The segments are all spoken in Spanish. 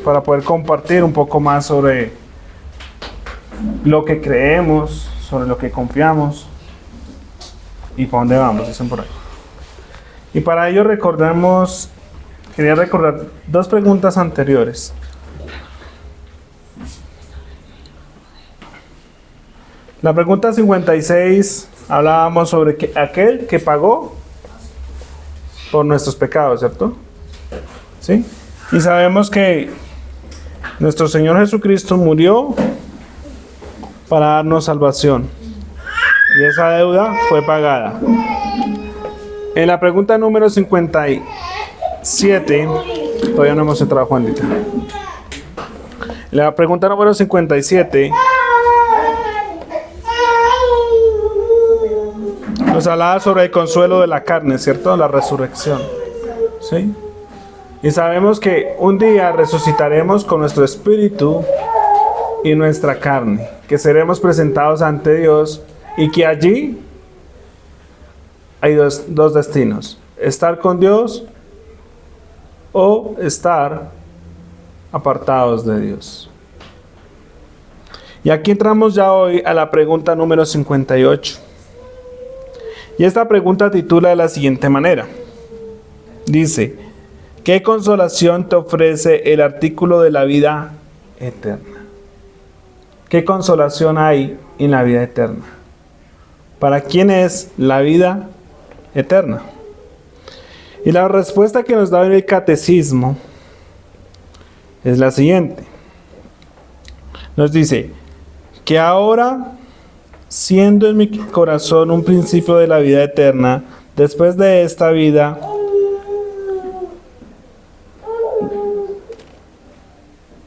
para poder compartir un poco más sobre lo que creemos, sobre lo que confiamos y para dónde vamos, dicen por ahí. Y para ello quería recordar dos preguntas anteriores. La pregunta 56, hablábamos sobre aquel que pagó por nuestros pecados, ¿cierto? ¿Sí? Y sabemos que nuestro Señor Jesucristo murió para darnos salvación. Y esa deuda fue pagada. En la pregunta número 57, todavía no hemos entrado, Juanita. La pregunta número 57 nos hablaba sobre el consuelo de la carne, ¿cierto? La resurrección. ¿Sí? Y sabemos que un día resucitaremos con nuestro espíritu y nuestra carne, que seremos presentados ante Dios y que allí hay dos destinos: estar con Dios o estar apartados de Dios. Y aquí entramos ya hoy a la pregunta número 58. Y esta pregunta titula de la siguiente manera. Dice: ¿qué consolación te ofrece el artículo de la vida eterna? ¿Qué consolación hay en la vida eterna? ¿Para quién es la vida eterna? Y la respuesta que nos da el catecismo es la siguiente. Nos dice que ahora, siendo en mi corazón un principio de la vida eterna, después de esta vida,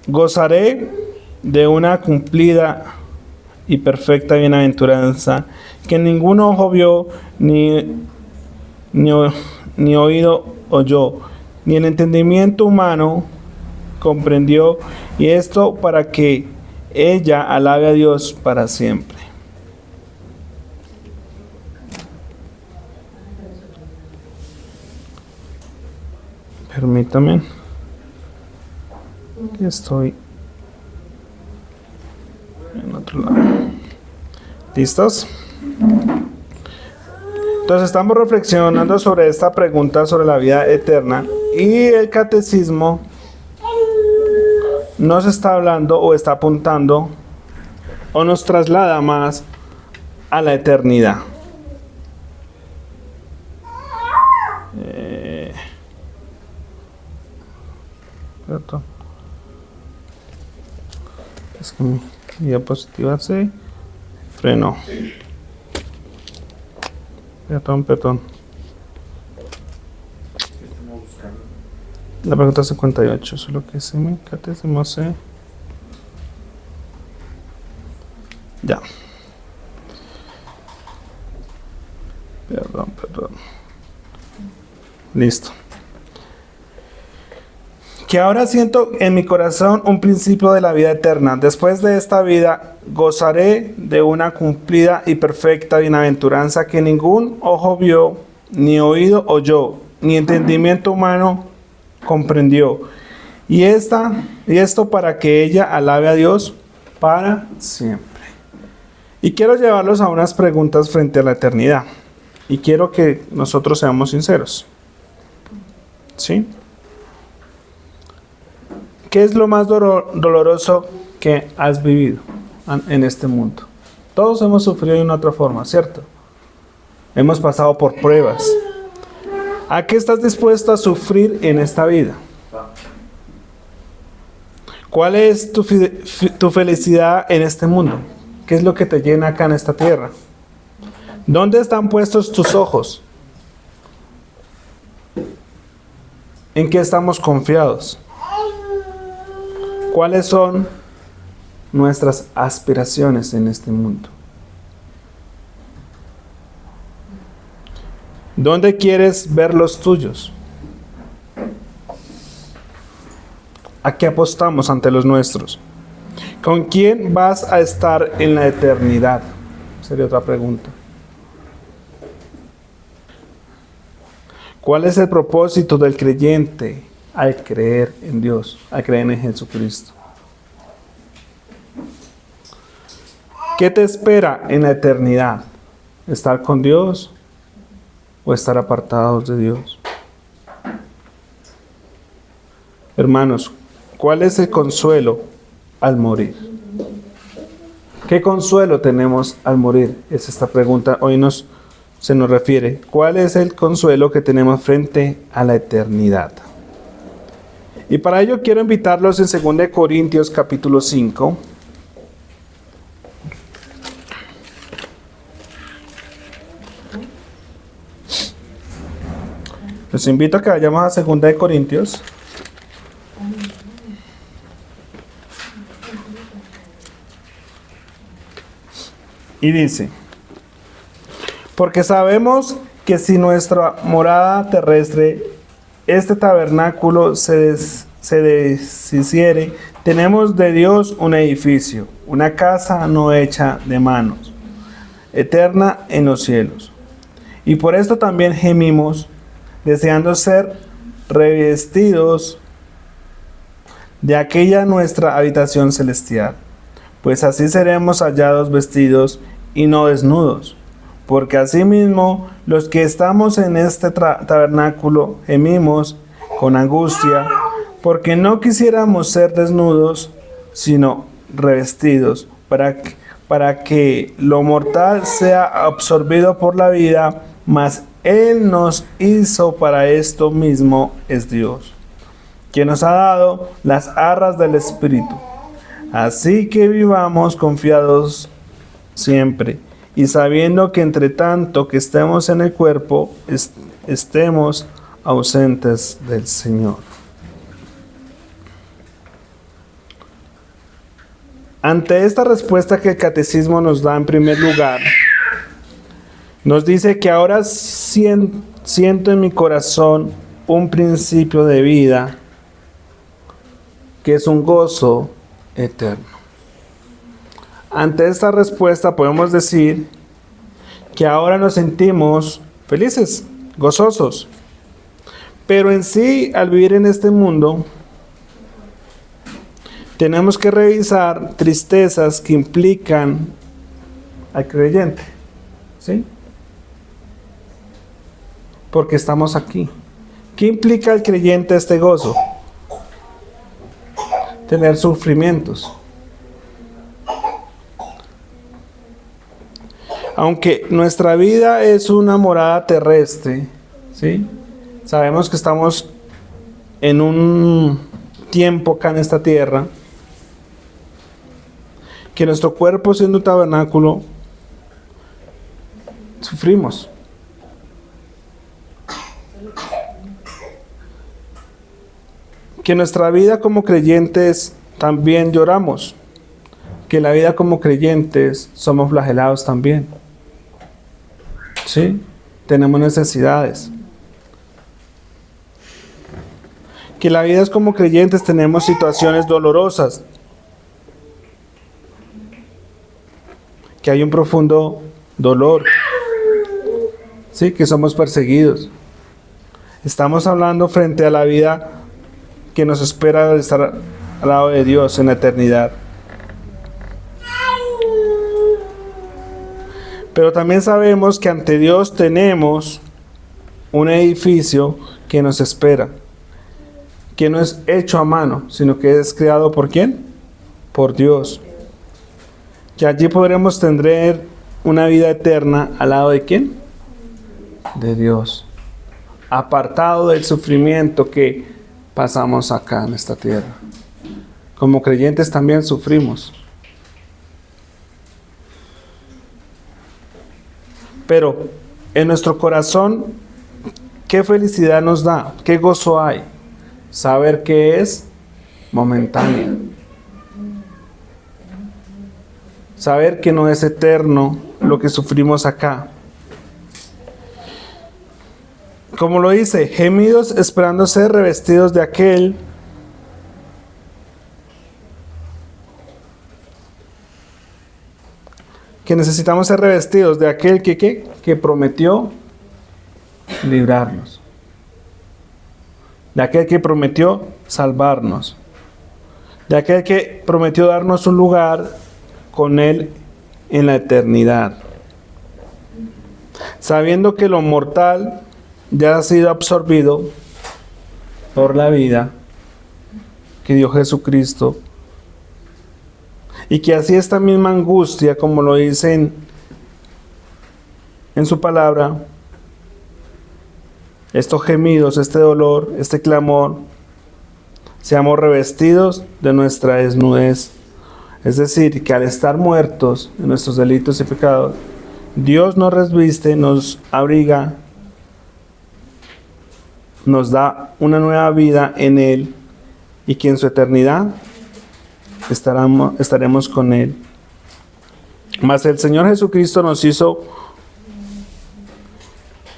gozaré de una cumplida y perfecta bienaventuranza que ningún ojo vio, ni oído oyó, ni el entendimiento humano comprendió, y esto para que ella alabe a Dios para siempre. Permítame. Estoy en otro lado. ¿Listos? Entonces estamos reflexionando sobre esta pregunta sobre la vida eterna, y el catecismo nos está hablando o está apuntando o nos traslada más a la eternidad. ¿Cierto? Es que mi diapositiva se frenó. Perdón. La pregunta 58, eso es lo que se me catecismo se... Ya. Perdón. Listo. Que ahora siento en mi corazón un principio de la vida eterna. Después de esta vida gozaré de una cumplida y perfecta bienaventuranza que ningún ojo vio, ni oído oyó, ni entendimiento humano comprendió. Y esto para que ella alabe a Dios para siempre. Y quiero llevarlos a unas preguntas frente a la eternidad. Y quiero que nosotros seamos sinceros. ¿Sí? ¿Qué es lo más doloroso que has vivido en este mundo? Todos hemos sufrido de una otra forma, ¿cierto? Hemos pasado por pruebas. ¿A qué estás dispuesto a sufrir en esta vida? ¿Cuál es tu felicidad en este mundo? ¿Qué es lo que te llena acá en esta tierra? ¿Dónde están puestos tus ojos? ¿En qué estamos confiados? ¿Cuáles son nuestras aspiraciones en este mundo? ¿Dónde quieres ver los tuyos? ¿A qué apostamos ante los nuestros? ¿Con quién vas a estar en la eternidad? Sería otra pregunta. ¿Cuál es el propósito del creyente al creer en Dios, al creer en Jesucristo. ¿Qué te espera en la eternidad? ¿Estar con Dios o estar apartados de Dios? Hermanos, ¿cuál es el consuelo al morir? ¿Qué consuelo tenemos al morir? Es esta pregunta hoy se nos refiere. ¿Cuál es el consuelo que tenemos frente a la eternidad? Y para ello quiero invitarlos en 2 Corintios capítulo 5. Los invito a que vayamos a 2 Corintios. Y dice, porque sabemos que si nuestra morada terrestre, este tabernáculo se deshiciere, tenemos de Dios un edificio, una casa no hecha de manos, eterna en los cielos. Y por esto también gemimos, deseando ser revestidos de aquella nuestra habitación celestial, pues así seremos hallados vestidos y no desnudos. Porque asimismo los que estamos en este tabernáculo gemimos con angustia, porque no quisiéramos ser desnudos, sino revestidos, para que lo mortal sea absorbido por la vida, mas Él nos hizo para esto mismo es Dios, que nos ha dado las arras del Espíritu. Así que vivamos confiados siempre, y sabiendo que entre tanto que estemos en el cuerpo, estemos ausentes del Señor. Ante esta respuesta que el Catecismo nos da en primer lugar, nos dice que ahora siento en mi corazón un principio de vida, que es un gozo eterno. Ante esta respuesta podemos decir que ahora nos sentimos felices, gozosos. Pero en sí, al vivir en este mundo, tenemos que revisar tristezas que implican al creyente. ¿Sí? Porque estamos aquí. ¿Qué implica al creyente este gozo? Tener sufrimientos. Aunque nuestra vida es una morada terrestre, ¿sí? Sabemos que estamos en un tiempo acá en esta tierra, que nuestro cuerpo siendo un tabernáculo, sufrimos. Que nuestra vida como creyentes también lloramos. Que la vida como creyentes somos flagelados también. ¿Sí? Tenemos necesidades. Que la vida es como creyentes tenemos situaciones dolorosas. Que hay un profundo dolor. Sí, que somos perseguidos. Estamos hablando frente a la vida que nos espera de estar al lado de Dios en la eternidad. Pero también sabemos que ante Dios tenemos un edificio que nos espera, que no es hecho a mano, sino que es creado ¿por quién? Por Dios. Que allí podremos tener una vida eterna al lado de ¿quién? De Dios. Apartado del sufrimiento que pasamos acá en esta tierra. Como creyentes también sufrimos. Pero en nuestro corazón, ¿qué felicidad nos da? ¿Qué gozo hay? Saber que es momentáneo. Saber que no es eterno lo que sufrimos acá. Como lo dice, gemidos esperando ser revestidos de aquel que necesitamos ser revestidos, de aquel que prometió librarnos. de aquel que prometió salvarnos, de aquel que prometió darnos un lugar con Él en la eternidad. Sabiendo que lo mortal ya ha sido absorbido por la vida que dio Jesucristo, y que así esta misma angustia, como lo dice en su palabra, estos gemidos, este dolor, este clamor, seamos revestidos de nuestra desnudez. Es decir, que al estar muertos en nuestros delitos y pecados, Dios nos reviste, nos abriga, nos da una nueva vida en Él, y que en su eternidad estaremos con Él. Mas el Señor Jesucristo nos hizo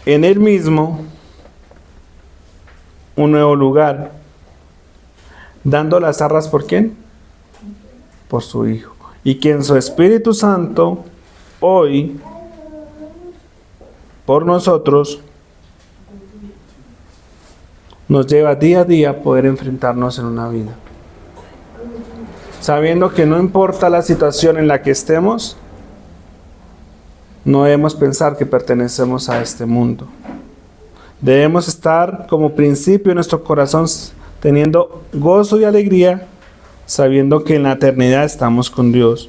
en Él mismo un nuevo lugar, dando las arras ¿por quién? Por su Hijo. Y que en su Espíritu Santo hoy por nosotros nos lleva día a día a poder enfrentarnos en una vida, sabiendo que no importa la situación en la que estemos, no debemos pensar que pertenecemos a este mundo. Debemos estar como principio en nuestro corazón teniendo gozo y alegría, sabiendo que en la eternidad estamos con Dios.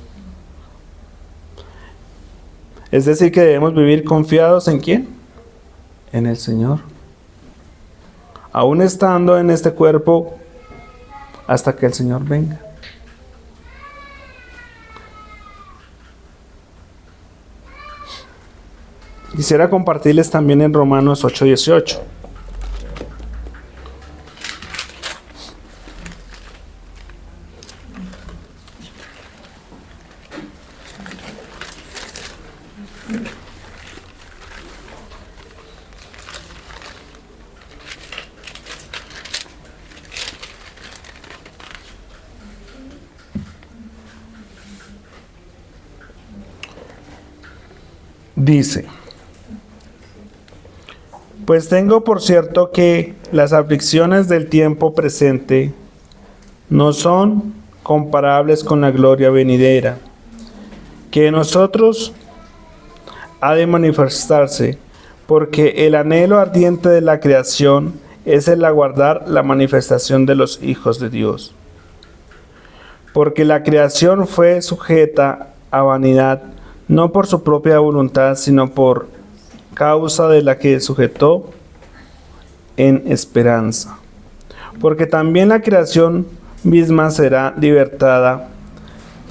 Es decir, que debemos vivir confiados ¿en quién? En el Señor. Aún estando en este cuerpo hasta que el Señor venga. Quisiera compartirles también en Romanos 8:18. Dice: pues tengo por cierto que las aflicciones del tiempo presente no son comparables con la gloria venidera, que en nosotros ha de manifestarse, porque el anhelo ardiente de la creación es el aguardar la manifestación de los hijos de Dios. Porque la creación fue sujeta a vanidad, no por su propia voluntad, sino por causa de la que sujetó en esperanza. Porque también la creación misma será libertada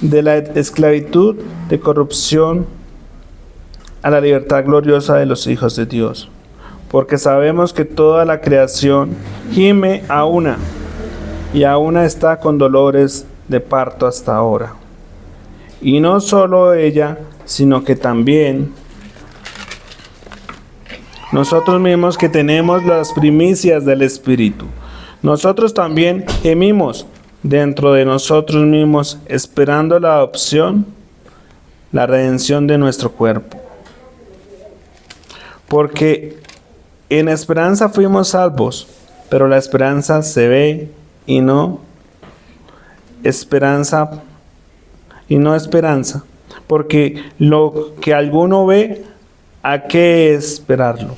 de la esclavitud de corrupción a la libertad gloriosa de los hijos de Dios. Porque sabemos que toda la creación gime a una, y a una está con dolores de parto hasta ahora. Y no solo ella, sino que también nosotros mismos, que tenemos las primicias del Espíritu. Nosotros también gemimos dentro de nosotros mismos, esperando la adopción, la redención de nuestro cuerpo. Porque en esperanza fuimos salvos, pero la esperanza se ve y no esperanza, porque lo que alguno ve, ¿a qué esperarlo?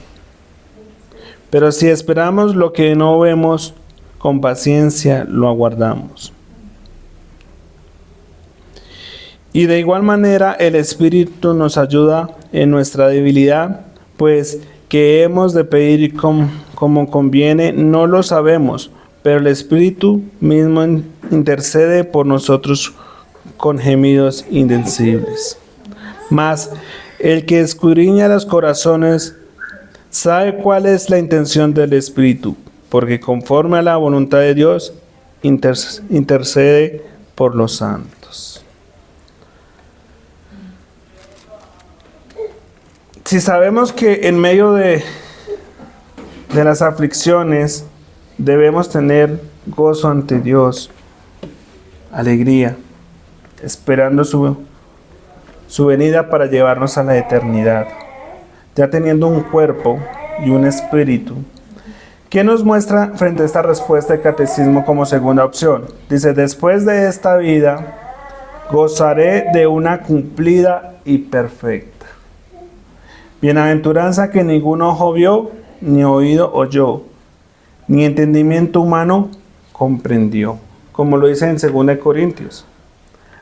Pero si esperamos lo que no vemos, con paciencia lo aguardamos. Y de igual manera el Espíritu nos ayuda en nuestra debilidad, pues que hemos de pedir como conviene, no lo sabemos, pero el Espíritu mismo intercede por nosotros con gemidos indecibles. Mas el que escudriña los corazones sabe cuál es la intención del Espíritu, porque conforme a la voluntad de Dios intercede por los santos. Si sabemos que en medio de las aflicciones debemos tener gozo ante Dios, alegría, esperando su venida para llevarnos a la eternidad, ya teniendo un cuerpo y un espíritu ¿Qué nos muestra frente a esta respuesta el catecismo como segunda opción? Dice, después de esta vida, gozaré de una cumplida y perfecta bienaventuranza que ningún ojo vio, ni oído oyó, ni entendimiento humano comprendió, como lo dice en 2 Corintios.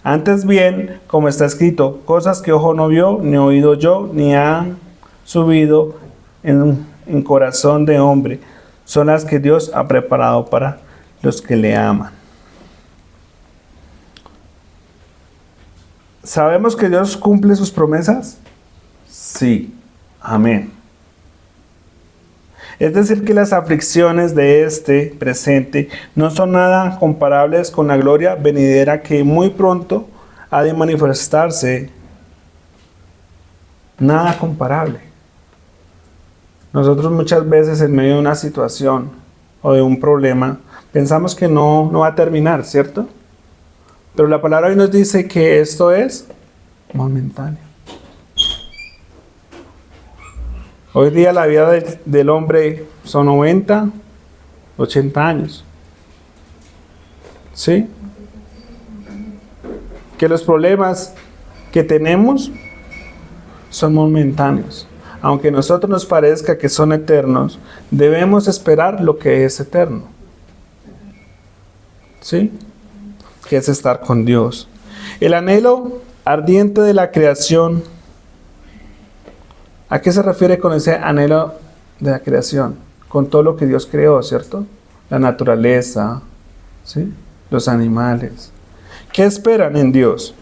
Antes bien, como está escrito, cosas que ojo no vio, ni oído oyó, ni han subido en corazón de hombre, son las que Dios ha preparado para los que le aman. ¿Sabemos que Dios cumple sus promesas? Sí. Amén. Es decir, que las aflicciones de este presente no son nada comparables con la gloria venidera que muy pronto ha de manifestarse. Nada comparable. Nosotros muchas veces en medio de una situación o de un problema pensamos que no va a terminar, ¿cierto? Pero la palabra hoy nos dice que esto es momentáneo. Hoy día la vida del hombre son 90, 80 años. ¿Sí? Que los problemas que tenemos son momentáneos. Aunque a nosotros nos parezca que son eternos, debemos esperar lo que es eterno. ¿Sí? Que es estar con Dios. El anhelo ardiente de la creación. ¿A qué se refiere con ese anhelo de la creación? Con todo lo que Dios creó, ¿cierto? La naturaleza, ¿sí? Los animales. ¿Qué esperan en Dios?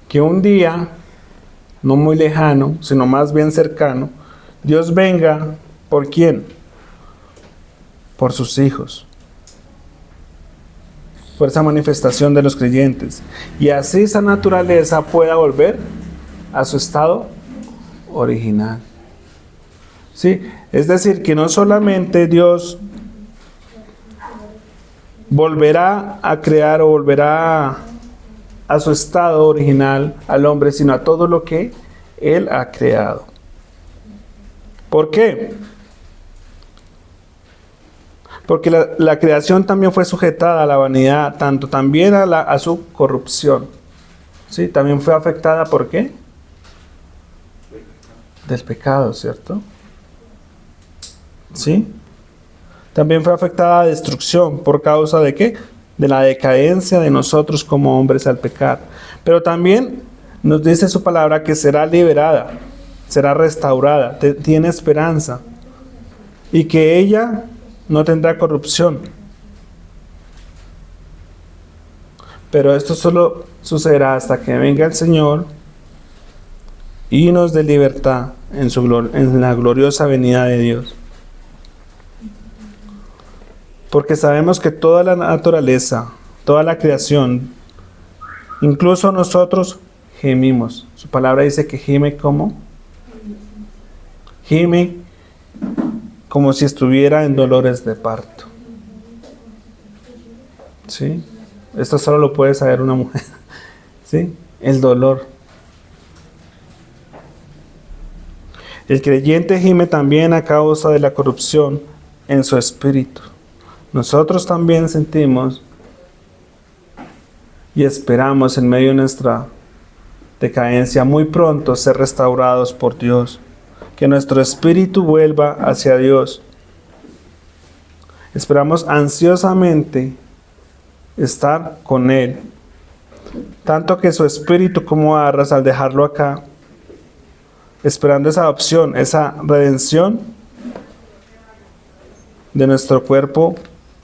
Que un día, no muy lejano, sino más bien cercano, Dios venga, ¿por quién? Por sus hijos. Por esa manifestación de los creyentes. Y así esa naturaleza pueda volver a su estado original. ¿Sí? Es decir, que no solamente Dios volverá a crear o volverá a su estado original al hombre, sino a todo lo que Él ha creado. ¿Por qué? Porque la creación también fue sujetada a la vanidad, tanto también a su corrupción. ¿Sí? También fue afectada, ¿por qué? Del pecado, ¿cierto? ¿Sí? También fue afectada a destrucción, ¿por causa de qué? De la decadencia de nosotros como hombres al pecar. Pero también nos dice su palabra que será liberada, será restaurada, tiene esperanza, y que ella no tendrá corrupción. Pero esto solo sucederá hasta que venga el Señor y nos dé libertad en la gloriosa venida de Dios. Porque sabemos que toda la naturaleza, toda la creación, incluso nosotros gemimos. Su palabra dice que gime como si estuviera en dolores de parto. ¿Sí? Esto solo lo puede saber una mujer. ¿Sí? El dolor. El creyente gime también a causa de la corrupción en su espíritu. Nosotros también sentimos y esperamos en medio de nuestra decadencia muy pronto ser restaurados por Dios. Que nuestro espíritu vuelva hacia Dios. Esperamos ansiosamente estar con Él. Tanto que su espíritu como Arras, al dejarlo acá, esperando esa adopción, esa redención de nuestro cuerpo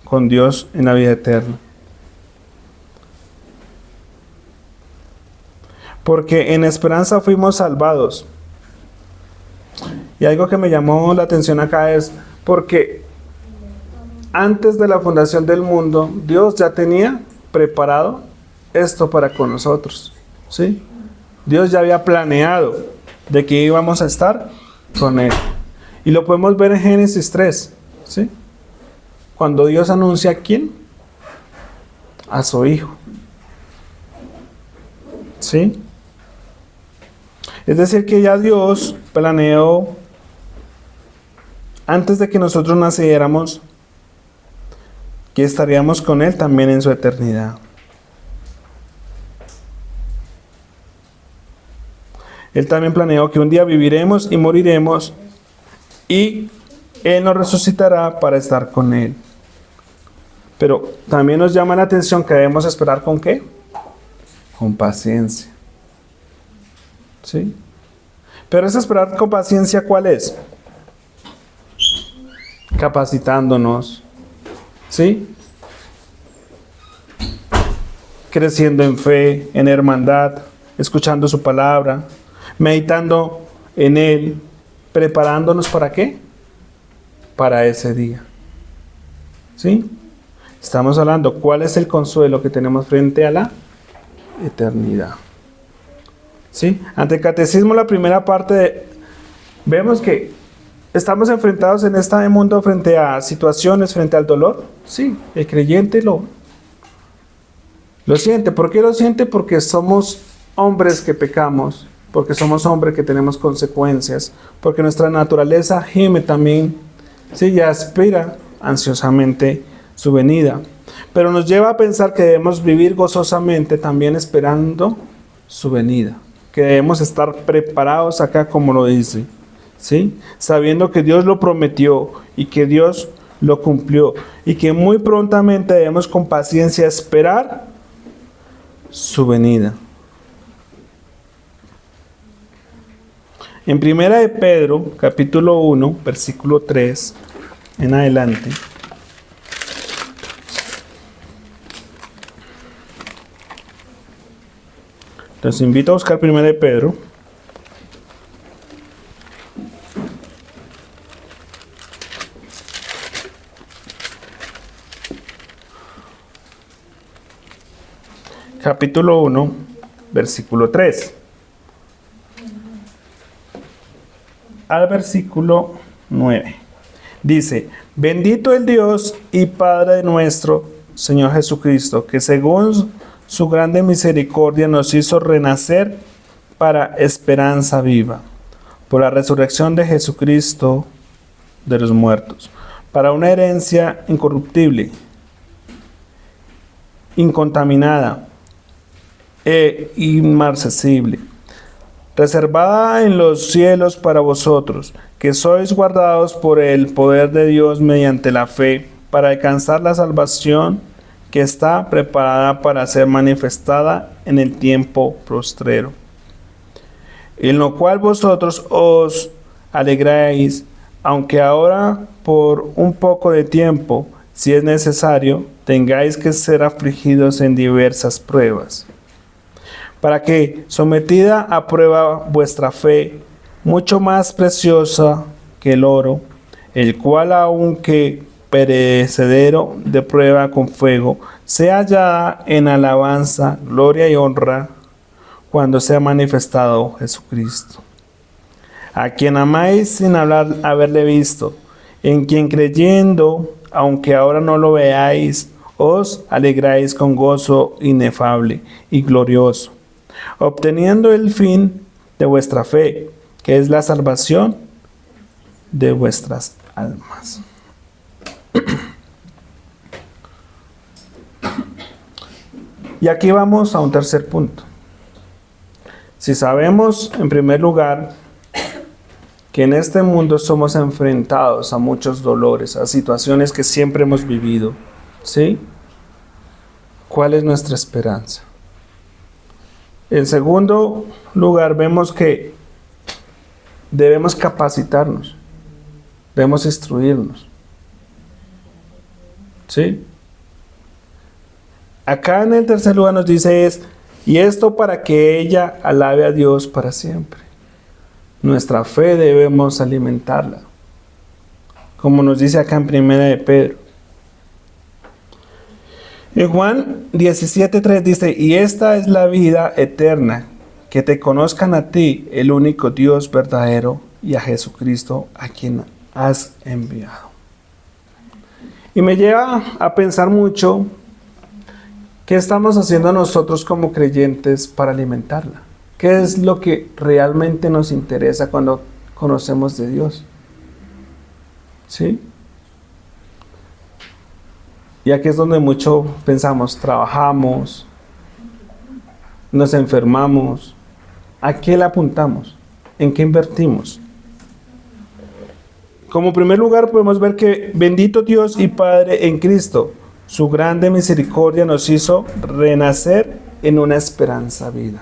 con Dios en la vida eterna. Porque en esperanza fuimos salvados. Y algo que me llamó la atención acá es porque antes de la fundación del mundo, Dios ya tenía preparado esto para con nosotros. ¿Sí? Dios ya había planeado de que íbamos a estar con Él. Y lo podemos ver en Génesis 3. ¿Sí? Cuando Dios anuncia a ¿quién? A su Hijo. ¿Sí? Es decir, que ya Dios planeó antes de que nosotros naciéramos, que estaríamos con Él también en su eternidad. Él también planeó que un día viviremos y moriremos y Él nos resucitará para estar con Él. Pero también nos llama la atención que debemos esperar ¿con qué? Con paciencia. ¿Sí? Pero esa esperar con paciencia, ¿cuál es? Capacitándonos. ¿Sí? Creciendo en fe, en hermandad, escuchando su palabra, meditando en Él, preparándonos ¿para qué? Para ese día. ¿Sí? Estamos hablando, ¿cuál es el consuelo que tenemos frente a la eternidad? ¿Sí? Ante el catecismo, la primera parte, vemos que estamos enfrentados en este mundo frente a situaciones, frente al dolor. Sí, el creyente lo siente. ¿Por qué lo siente? Porque somos hombres que pecamos, porque somos hombres que tenemos consecuencias, porque nuestra naturaleza gime también, sí, y aspira ansiosamente su venida. Pero nos lleva a pensar que debemos vivir gozosamente también esperando su venida, que debemos estar preparados acá como lo dice, ¿sí? Sabiendo que Dios lo prometió y que Dios lo cumplió y que muy prontamente debemos con paciencia esperar su venida. En primera de Pedro, capítulo 1, versículo 3 en adelante, los invito a buscar primera de Pedro. Capítulo 1, versículo 3. Al versículo 9. Dice, bendito el Dios y Padre de nuestro Señor Jesucristo, que según su grande misericordia nos hizo renacer para esperanza viva, por la resurrección de Jesucristo de los muertos, para una herencia incorruptible, incontaminada e inmarcesible, reservada en los cielos para vosotros, que sois guardados por el poder de Dios mediante la fe, para alcanzar la salvación que está preparada para ser manifestada en el tiempo postrero, en lo cual vosotros os alegráis, aunque ahora por un poco de tiempo, si es necesario, tengáis que ser afligidos en diversas pruebas, para que, sometida a prueba vuestra fe, mucho más preciosa que el oro, el cual aunque perecedero de prueba con fuego, sea hallada en alabanza, gloria y honra, cuando sea manifestado Jesucristo, a quien amáis sin haberle visto, en quien creyendo, aunque ahora no lo veáis, os alegráis con gozo inefable y glorioso, obteniendo el fin de vuestra fe, que es la salvación de vuestras almas. Y aquí vamos a un tercer punto. Si sabemos, en primer lugar, que en este mundo somos enfrentados a muchos dolores, a situaciones que siempre hemos vivido, ¿sí? ¿Cuál es nuestra esperanza? En segundo lugar, vemos que debemos capacitarnos, debemos instruirnos, ¿sí? Acá en el tercer lugar nos dice y esto para que ella alabe a Dios para siempre. Nuestra fe debemos alimentarla, como nos dice acá en primera de Pedro. En Juan 17:3 dice, y esta es la vida eterna, que te conozcan a ti, el único Dios verdadero, y a Jesucristo, a quien has enviado. Y me lleva a pensar mucho, ¿qué estamos haciendo nosotros como creyentes para alimentarla? ¿Qué es lo que realmente nos interesa cuando conocemos de Dios? ¿Sí? Y aquí es donde mucho pensamos, trabajamos, nos enfermamos. ¿A qué le apuntamos? ¿En qué invertimos? Como primer lugar podemos ver que bendito Dios y Padre en Cristo, su grande misericordia nos hizo renacer en una esperanza viva.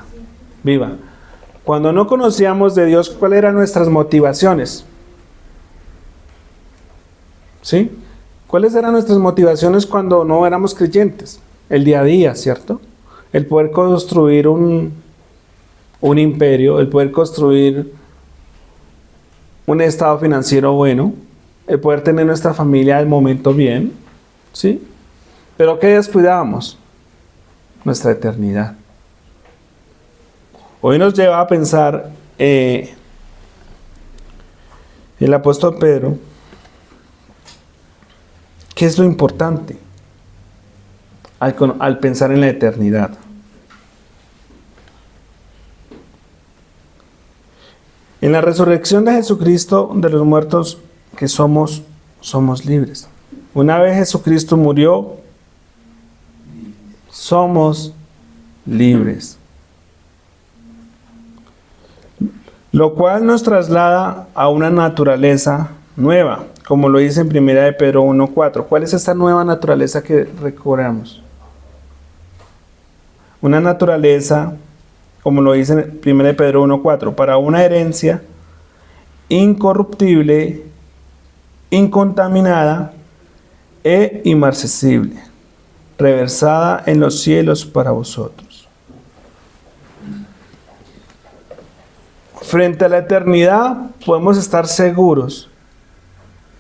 Cuando no conocíamos de Dios, ¿cuáles eran nuestras motivaciones? ¿Sí? ¿Cuáles eran nuestras motivaciones cuando no éramos creyentes? El día a día, ¿cierto? El poder construir un imperio, el poder construir un estado financiero bueno, el poder tener nuestra familia al momento bien, ¿sí? Pero ¿qué descuidábamos? Nuestra eternidad. Hoy nos lleva a pensar el apóstol Pedro, ¿qué es lo importante al pensar en la eternidad? En la resurrección de Jesucristo de los muertos que somos libres. Una vez Jesucristo murió, somos libres. Lo cual nos traslada a una naturaleza nueva, como lo dice en 1 de Pedro 1:4. ¿Cuál es esta nueva naturaleza que recobramos? Una naturaleza, como lo dice en 1 de Pedro 1:4, para una herencia incorruptible, incontaminada e inmarcesible, reversada en los cielos para vosotros. Frente a la eternidad podemos estar seguros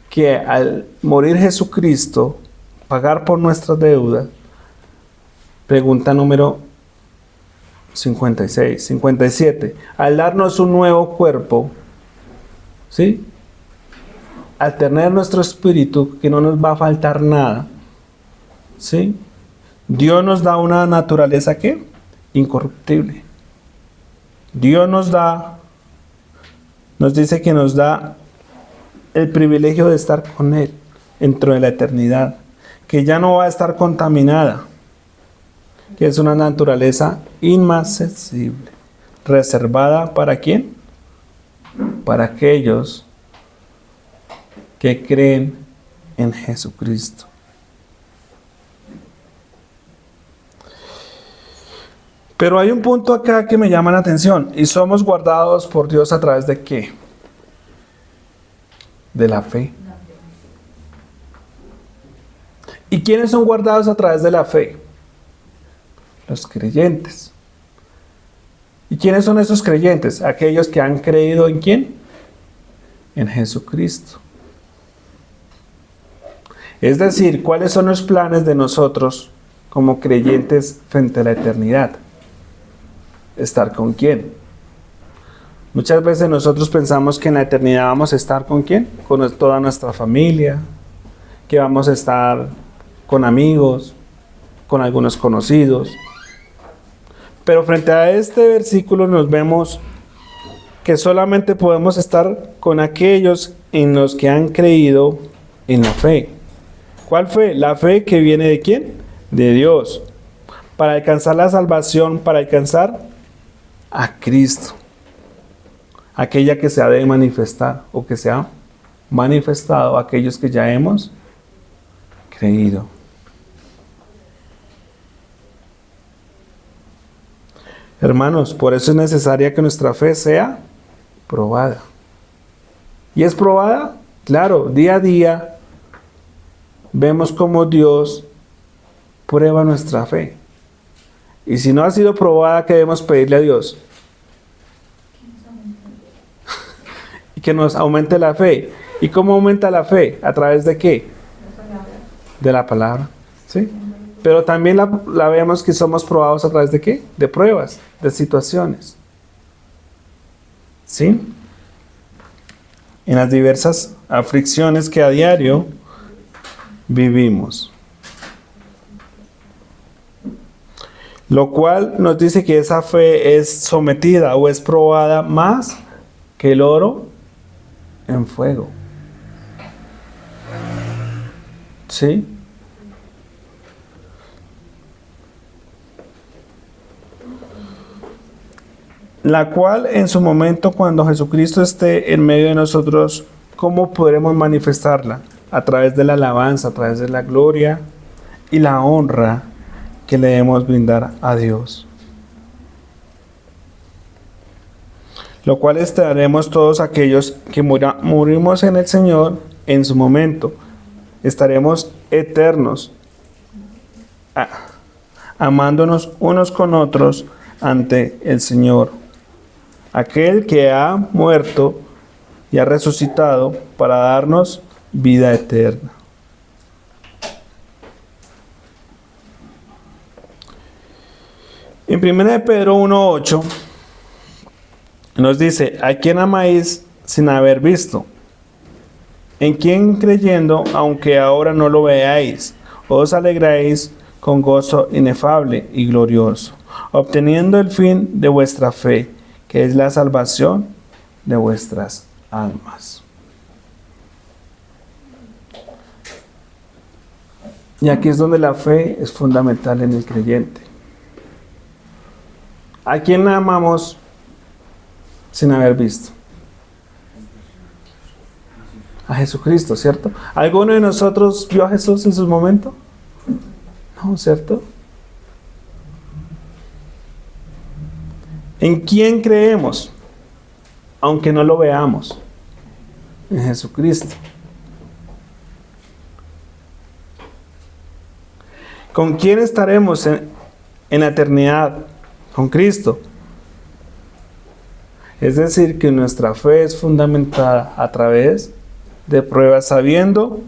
que al morir Jesucristo, pagar por nuestras deudas, pregunta número 57, al darnos un nuevo cuerpo, ¿sí? Al tener nuestro espíritu, que no nos va a faltar nada, ¿sí? Dios nos da una naturaleza, ¿qué? Incorruptible. Dios nos dice que nos da el privilegio de estar con Él dentro de la eternidad, que ya no va a estar contaminada, que es una naturaleza inmarcesible, reservada ¿para quién? Para aquellos que creen en Jesucristo. Pero hay un punto acá que me llama la atención, y somos guardados por Dios a través de ¿qué? De la fe. ¿Y quiénes son guardados a través de la fe? Los creyentes. ¿Y quiénes son esos creyentes? Aquellos que han creído ¿en quién? En Jesucristo. Es decir, ¿cuáles son los planes de nosotros como creyentes frente a la eternidad? ¿Estar con quién? Muchas veces nosotros pensamos que en la eternidad vamos a estar ¿con quién? Con toda nuestra familia, que vamos a estar con amigos, con algunos conocidos. Pero frente a este versículo nos vemos que solamente podemos estar con aquellos en los que han creído en la fe. ¿Cuál fe? La fe que viene ¿de quién? De Dios. Para alcanzar la salvación, para alcanzar a Cristo. Aquella que se ha de manifestar o que se ha manifestado a aquellos que ya hemos creído. Hermanos, por eso es necesaria que nuestra fe sea probada. ¿Y es probada? Claro, día a día vemos cómo Dios prueba nuestra fe. Y si no ha sido probada, ¿qué debemos pedirle a Dios? Y que nos aumente la fe. ¿Y cómo aumenta la fe? ¿A través de qué? De la palabra. ¿Sí? Pero también la vemos que somos probados a través de qué? De pruebas, de situaciones. ¿Sí? En las diversas aflicciones que a diario vivimos. Lo cual nos dice que esa fe es sometida o es probada más que el oro en fuego. ¿Sí? La cual en su momento, cuando Jesucristo esté en medio de nosotros, ¿cómo podremos manifestarla? A través de la alabanza, a través de la gloria y la honra que le debemos brindar a Dios. Lo cual estaremos todos aquellos que morimos en el Señor en su momento. Estaremos eternos, amándonos unos con otros ante el Señor, aquel que ha muerto y ha resucitado para darnos vida eterna. En 1 Pedro 1:8 nos dice: ¿a quién amáis sin haber visto? ¿En quién creyendo, aunque ahora no lo veáis, os alegráis con gozo inefable y glorioso, obteniendo el fin de vuestra fe, que es la salvación de vuestras almas? Y aquí es donde la fe es fundamental en el creyente. ¿A quién amamos sin haber visto? A Jesucristo, ¿cierto? ¿Alguno de nosotros vio a Jesús en su momento? No, ¿cierto? ¿En quién creemos? Aunque no lo veamos. En Jesucristo. ¿Con quién estaremos en la eternidad? Con Cristo. Es decir, que nuestra fe es fundamentada a través de pruebas, sabiendo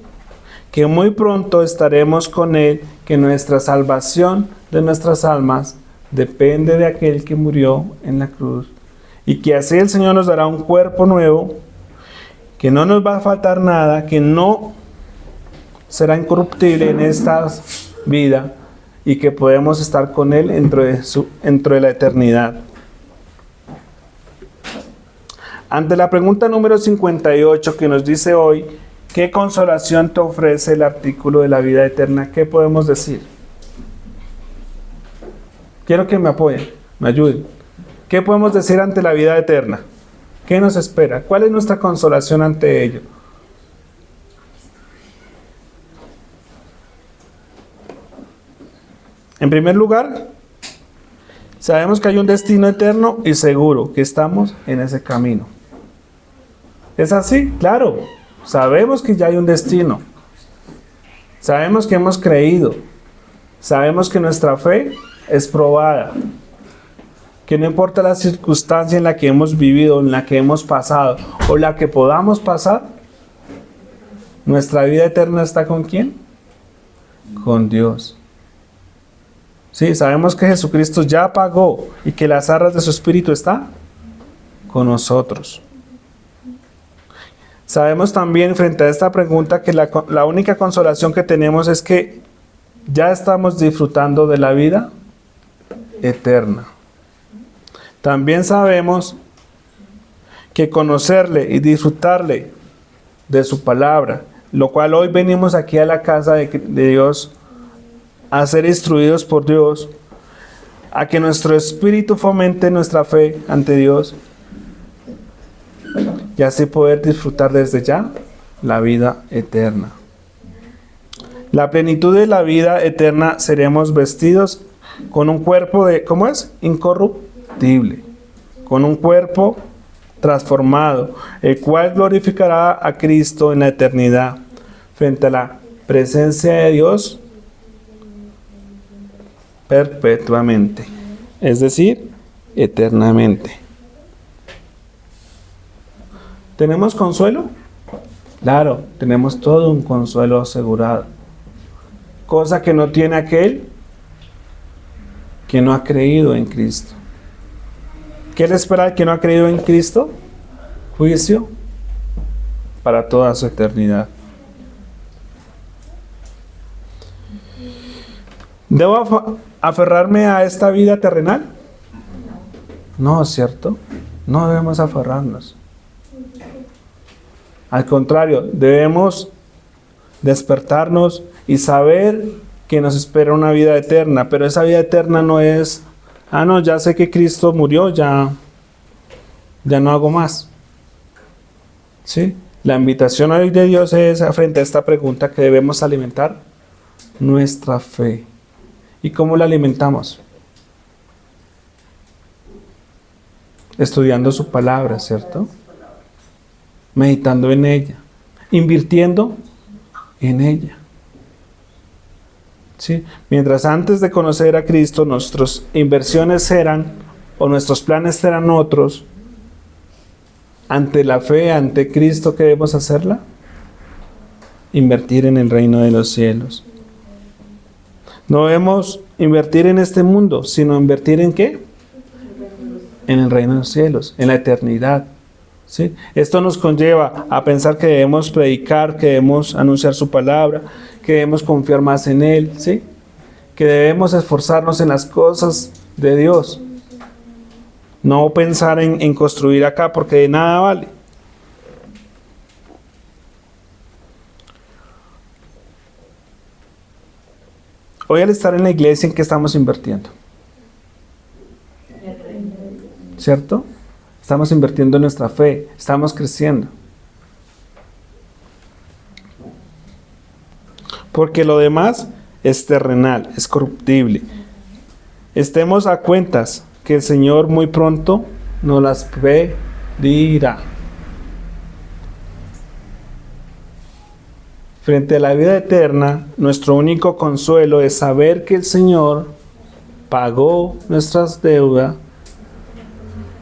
que muy pronto estaremos con Él, que nuestra salvación de nuestras almas depende de aquel que murió en la cruz, y que así el Señor nos dará un cuerpo nuevo, que no nos va a faltar nada, que no será incorruptible en esta vida, y que podemos estar con Él dentro de la eternidad. Ante la pregunta número 58 que nos dice hoy, ¿qué consolación te ofrece el artículo de la vida eterna? ¿Qué podemos decir? Quiero que me apoyen, me ayuden. ¿Qué podemos decir ante la vida eterna? ¿Qué nos espera? ¿Cuál es nuestra consolación ante ello? En primer lugar, sabemos que hay un destino eterno y seguro, que estamos en ese camino. ¿Es así? Claro. Sabemos que ya hay un destino. Sabemos que hemos creído. Sabemos que nuestra fe es probada. Que no importa la circunstancia en la que hemos vivido, en la que hemos pasado, o la que podamos pasar, nuestra vida eterna está ¿con quién? Con Dios. Sí, sabemos que Jesucristo ya pagó y que las arras de su Espíritu están con nosotros. Sabemos también frente a esta pregunta que la única consolación que tenemos es que ya estamos disfrutando de la vida eterna. También sabemos que conocerle y disfrutarle de su palabra, lo cual hoy venimos aquí a la casa de Dios a ser instruidos por Dios, a que nuestro espíritu fomente nuestra fe ante Dios y así poder disfrutar desde ya la vida eterna. La plenitud de la vida eterna seremos vestidos con un cuerpo ¿cómo es? Incorruptible, con un cuerpo transformado, el cual glorificará a Cristo en la eternidad frente a la presencia de Dios perpetuamente, es decir, eternamente. ¿Tenemos consuelo? Claro, tenemos todo un consuelo asegurado, cosa que no tiene aquel que no ha creído en Cristo. ¿Qué le espera al que no ha creído en Cristo? Juicio para toda su eternidad. ¿Debo aferrarme a esta vida terrenal? No, ¿cierto? No debemos aferrarnos. Al contrario, debemos despertarnos y saber que nos espera una vida eterna, pero esa vida eterna no es, no, ya sé que Cristo murió, ya no hago más. ¿Sí? La invitación hoy de Dios es frente a esta pregunta que debemos alimentar nuestra fe. ¿Y cómo la alimentamos? Estudiando su palabra, ¿cierto? Meditando en ella, invirtiendo en ella. ¿Sí? Mientras antes de conocer a Cristo, nuestras inversiones eran, o nuestros planes eran otros, ante la fe, ante Cristo, ¿qué debemos hacerla? Invertir en el reino de los cielos. No debemos invertir en este mundo, sino invertir ¿en qué? En el reino de los cielos, en la eternidad. ¿Sí? Esto nos conlleva a pensar que debemos predicar, que debemos anunciar su palabra, que debemos confiar más en Él, ¿sí? Que debemos esforzarnos en las cosas de Dios. No pensar en construir acá porque de nada vale. Hoy al estar en la iglesia, ¿en qué estamos invirtiendo? ¿Cierto? Estamos invirtiendo en nuestra fe, estamos creciendo. Porque lo demás es terrenal, es corruptible. Estemos a cuentas que el Señor muy pronto nos las pedirá. Frente a la vida eterna, nuestro único consuelo es saber que el Señor pagó nuestras deudas,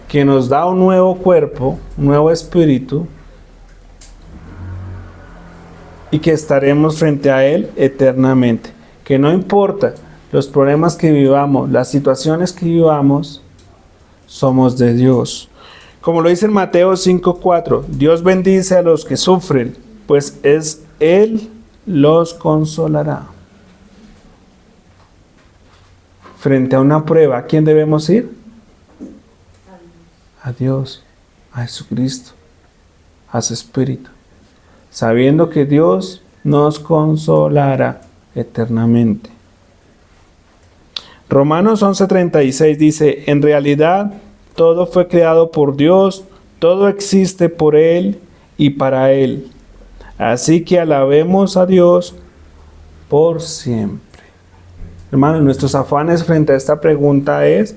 que nos da un nuevo cuerpo, un nuevo espíritu, y que estaremos frente a Él eternamente. Que no importa los problemas que vivamos, las situaciones que vivamos, somos de Dios. Como lo dice en Mateo 5:4, Dios bendice a los que sufren, pues Él los consolará. Frente a una prueba, ¿a quién debemos ir? A Dios, a Jesucristo, a su Espíritu, sabiendo que Dios nos consolará eternamente. Romanos 11:36 dice, en realidad todo fue creado por Dios, todo existe por Él y para Él. Así que alabemos a Dios por siempre. Hermanos, nuestros afanes frente a esta pregunta es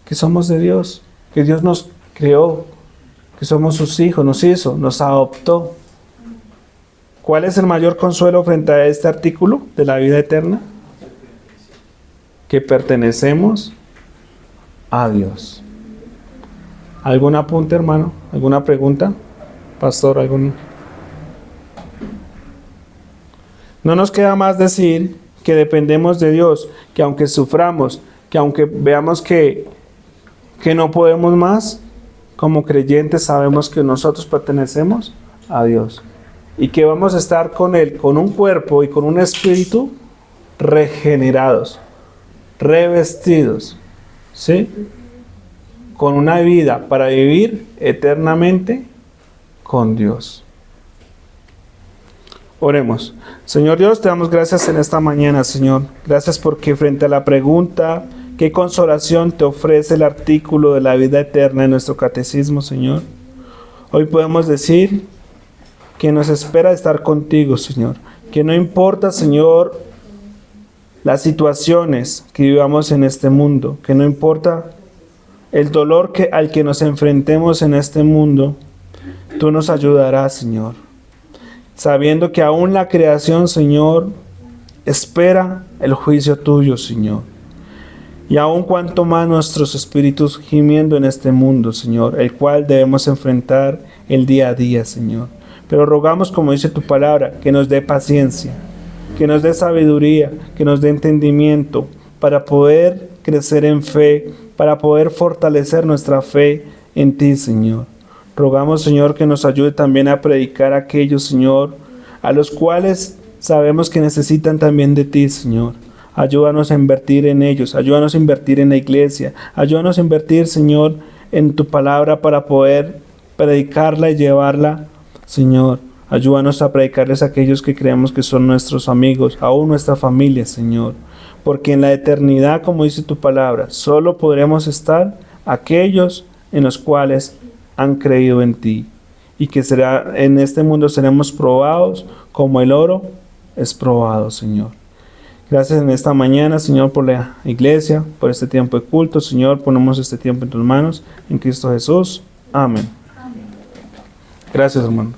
que somos de Dios, que Dios nos creó, que somos sus hijos, nos hizo, nos adoptó. ¿Cuál es el mayor consuelo frente a este artículo de la vida eterna? Que pertenecemos a Dios. ¿Algún apunte, hermano? ¿Alguna pregunta? Pastor, ¿algún? No nos queda más decir que dependemos de Dios, que aunque suframos, que aunque veamos que no podemos más, como creyentes sabemos que nosotros pertenecemos a Dios y que vamos a estar con Él, con un cuerpo y con un espíritu regenerados, revestidos, ¿sí? Con una vida para vivir eternamente con Dios. Oremos. Señor Dios, te damos gracias en esta mañana, Señor. Gracias porque frente a la pregunta, ¿qué consolación te ofrece el artículo de la vida eterna en nuestro catecismo, Señor? Hoy podemos decir que nos espera estar contigo, Señor. Que no importa, Señor, las situaciones que vivamos en este mundo, que no importa el dolor al que nos enfrentemos en este mundo, tú nos ayudarás, Señor. Sabiendo que aún la creación, Señor, espera el juicio tuyo, Señor. Y aún cuanto más nuestros espíritus gimiendo en este mundo, Señor, el cual debemos enfrentar el día a día, Señor. Pero rogamos, como dice tu palabra, que nos dé paciencia, que nos dé sabiduría, que nos dé entendimiento para poder crecer en fe, para poder fortalecer nuestra fe en ti, Señor. Rogamos, Señor, que nos ayude también a predicar a aquellos, Señor, a los cuales sabemos que necesitan también de ti, Señor. Ayúdanos a invertir en ellos, ayúdanos a invertir en la iglesia, ayúdanos a invertir, Señor, en tu palabra para poder predicarla y llevarla, Señor, Ayúdanos a predicarles a aquellos que creemos que son nuestros amigos, aún nuestra familia, Señor. Porque en la eternidad, como dice tu palabra, solo podremos estar aquellos en los cuales han creído en ti. Y que será en este mundo seremos probados como el oro es probado, Señor. Gracias en esta mañana, Señor, por la iglesia, por este tiempo de culto. Señor, ponemos este tiempo en tus manos, en Cristo Jesús. Amén. Gracias, hermano.